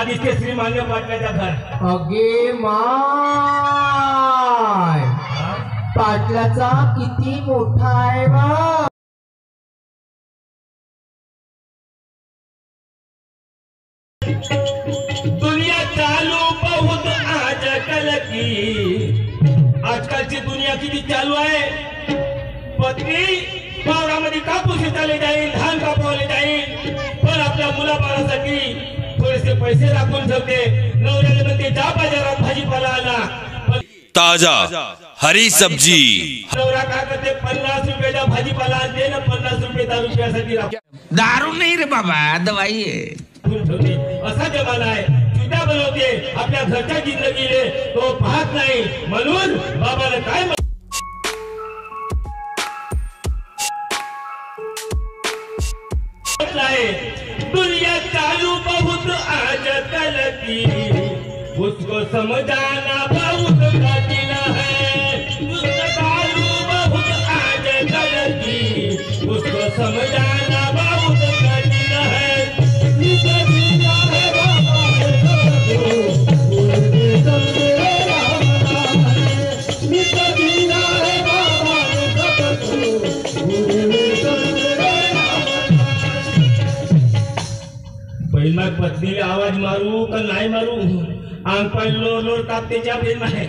आधी केसरी मान्य पाटलाच्या घर. अगे माय पाटलाचा किती मोठा आहे बा. दुनिया चालू बहुत आजकल की. आजकालची दुनिया किती चालू आहे. पत्नी वावरामध्ये कापूस चालले जाईल, धान कापवले जाईल, पण आपल्या मुलाबाळासाठी थोडेसे पैसे राखून ठेवते. नवऱ्याने म्हणते जा बाजारात भाजीपाला आला, ताजा हरी सब्जी. नवरा काय करते 50 रुपयाचा भाजीपाला आणते ना 50 रुपये दारू प्यासाठी दारू नाही रे बाबा, दवाई आहे. असा जमाना आहे. चुट्या बनवते आपल्या घरच्या जिंदगीले तो पाहत नाही. म्हणून बाबाला काय दुनिया चालू बहुत आजकल की, उसको समझाना बहुत कठिन है. दुनिया चालू बहुत आजकल की, उसको समझाना बहुत कठिन है. मग पत्नीले आवाज मारू का नाही मारू. अंग पण लोर तापतेच्या प्रेम आहे.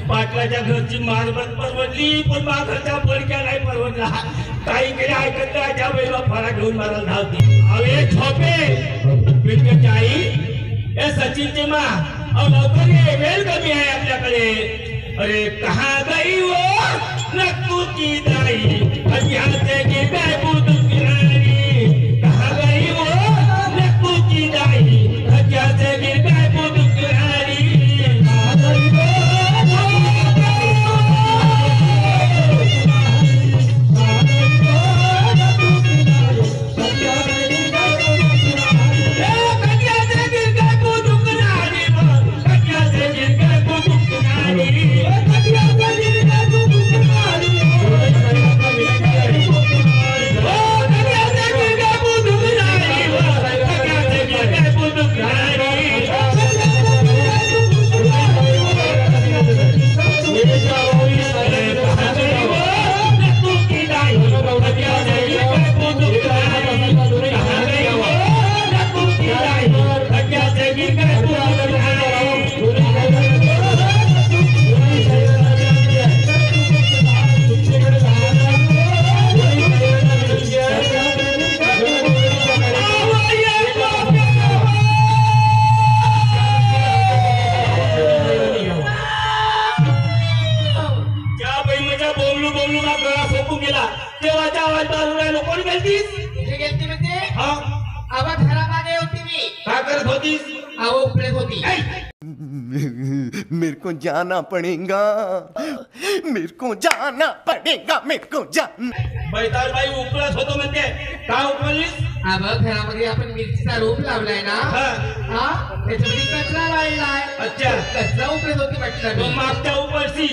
पाटलाच्या घरची मारबत परवडली, पण मा घरच्या पडक्या नाही परवडला. काही केले ऐकत त्या वेळेला फळा घेऊन मारायला धावती. अरे झोपे पिंटची आई, ए सचिनची मा, अहो लवकर ये, वेळ कमी आहे आपल्याकडे. अरे कहा गई वो नक्कू की दाई, अभी हाथे की काय बुद्ध किनारी. कहा गई वो नक्कू की दाई, अभी हाथे की काय बुद्ध किनारी. मेरे को जाना पड़ेगा, मेरे को जाना पड़ेगा, मेरे को जाना. बैताल बाई उपळत होतो म्हणते. काय उपळलीस? अब घरामध्ये आपण मिरचीचा रोप लावलाय ना, हा त्याच्यामध्ये कचरा वाढलाय. अच्छा, कचरा उपळत होती म्हटलं. मागच्या उपळशी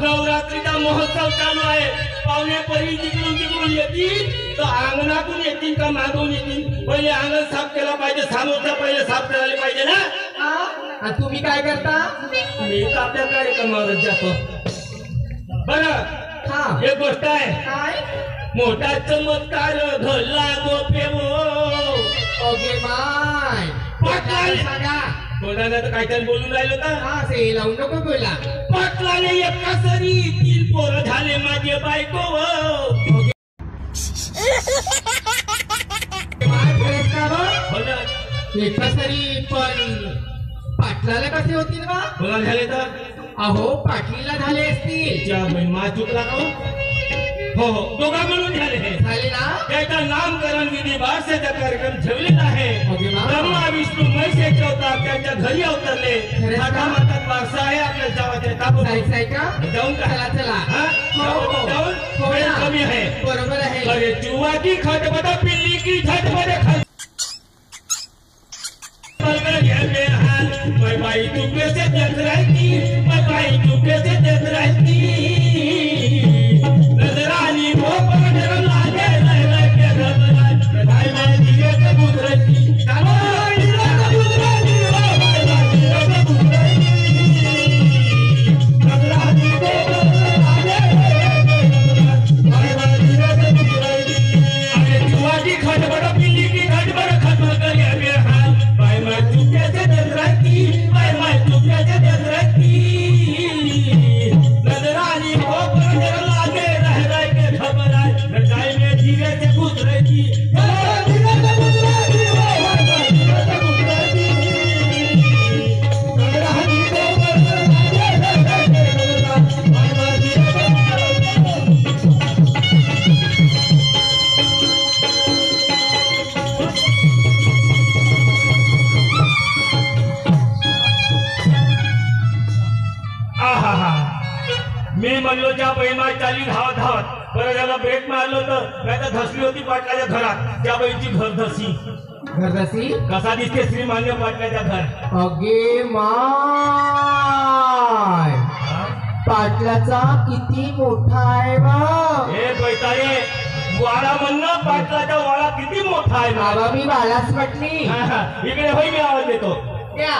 नवरात्रीचा महोत्सव चालू आहे. पाहुणे परी तिकडून तिकडून येतील, तर अंगणातून येतील का मागून येतील. पहिले अंगण साफ केला पाहिजे, सामोरचा पहिले साफ करायला पाहिजे ना. तुम्ही काय करता? मी तर आपल्या कार्यक्रमावरच जातो. बरं, एक गोष्ट आहे. काय? मोठा चमत्कार घडला गोपेवो. ओके माय सांगा. कोणाला तर काहीतरी बोलून राहिलो का? हा से लावून नको बोला. पाटलाने एका सरी 3 पोरं झाले माझे बायको. एका सरी पण पाटलाला कसे होतील बा? कोणाला झाले तर? अहो पाटलीला झाले असतील. मा चुकला का? हो हो, दोघा मिळून झाले ना. त्याचा नामकरण विधी बारसेचा कार्यक्रम ठेवलेला आहे. ब्रह्मा विष्णू महेश अवतार त्यांच्या घरी अवतरले. थाटामाटात बारसा आहे आपल्या गावाच्या. जायचं आहे का? जाऊन का? चला चला. जाऊन वेळ कमी आहे. बरोबर आहे. अरे चुवा की खटपट पिल्ली की झटपट खट. मैं भाई तू कैसे देख रही, मैं भाई तू कैसे देख रही. नजरानी वो पकड़ लागे लगे के नजरानी भाई मैं दिए के बुदरती. पल्लोच्या बैमात चालली धावत धावत परत त्याला ब्रेक मारलो तर नाही तर धसली होती पाटलाच्या घरात. त्या बाईची घर धसी घरदसी कसा दिसते श्रीमान्य पाटलाच्या घर. अगे माय पाटलाचा किती मोठा आहे बा. हे बैतारे वाडा म्हणणं पाटलाच्या वाडा किती मोठा आहे बाबा. बाबा मी बालाच म्हटली. इकडे होई मी आवाज देतो. त्या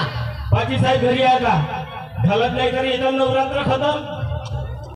पाटी साहेब घरी आहे का? घालत नाही तरी एकदम नवरात्र खतम.